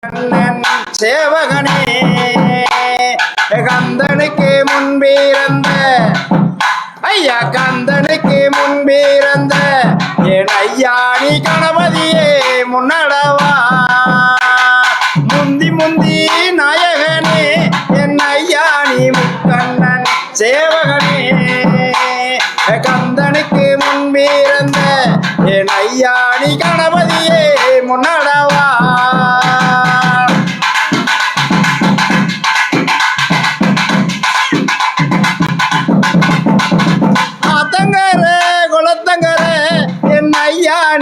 கண்ணன் சேவகனே கந்தனுக்கு முன்பிறந்த ஐயா கந்தனுக்கு முன்பிறந்த என் ஐயா நீ கணபதியே முன்னடவா முந்தி முந்தி நாயகனே என் ஐயா நீ முக்கண்ணன் சேவகனே கந்தனுக்கு முன்பிறந்த என் ஐயா நீ கணபதியே முன்னடவா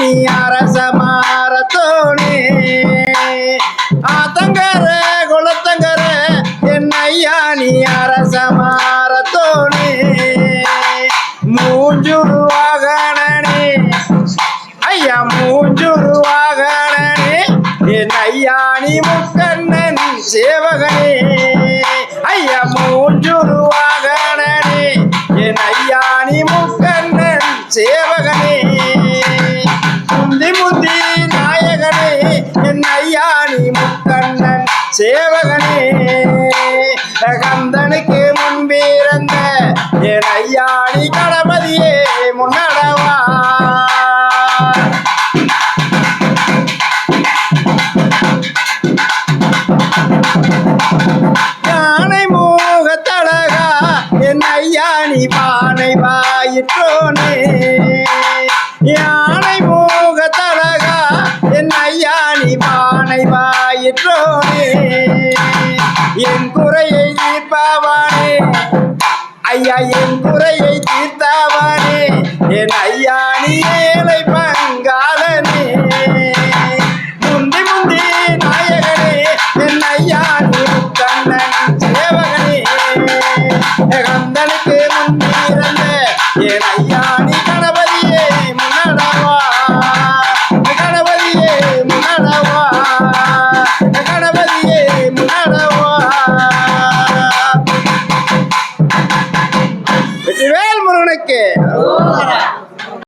நீ அரசமார தோணே ஆத்தங்கர குளத்தங்கர என் ஐயா நீ அரசமார தோணே மூஞ்சுருவாகனே ஐயா மூஞ்சுருவாகனே என் ஐயா நீ முக்கண்ணன் சேவகனே ஐயா மூஞ்சுருவாகனே என் ஐயா நீ முக்கண்ணன் சேவகனே முந்தி முந்தி நாயகனே என் ஐயா நீ முக்கண்ணன் சேவகனே கந்தனுக்கு முன்பிறந்த என் ஐயா நீ கணபதியே முன்னடவா யானை மூகத்தழகா என் ஐயா நீ பானை வாயிற்றோனே யானை மூகத்தழகா என் ஐயா நீ பானை வாயிற்றோனே என் குறையை தீர்ப்பாவானே ஐயா என் குறையை தீர்த்தாவானே என் ஐயா நீ ஏழை பங்காளனே முந்தி முந்தி நாயகனே என் ஐயா நீ கண்ணன் சேவகனே கந்தனுக்கு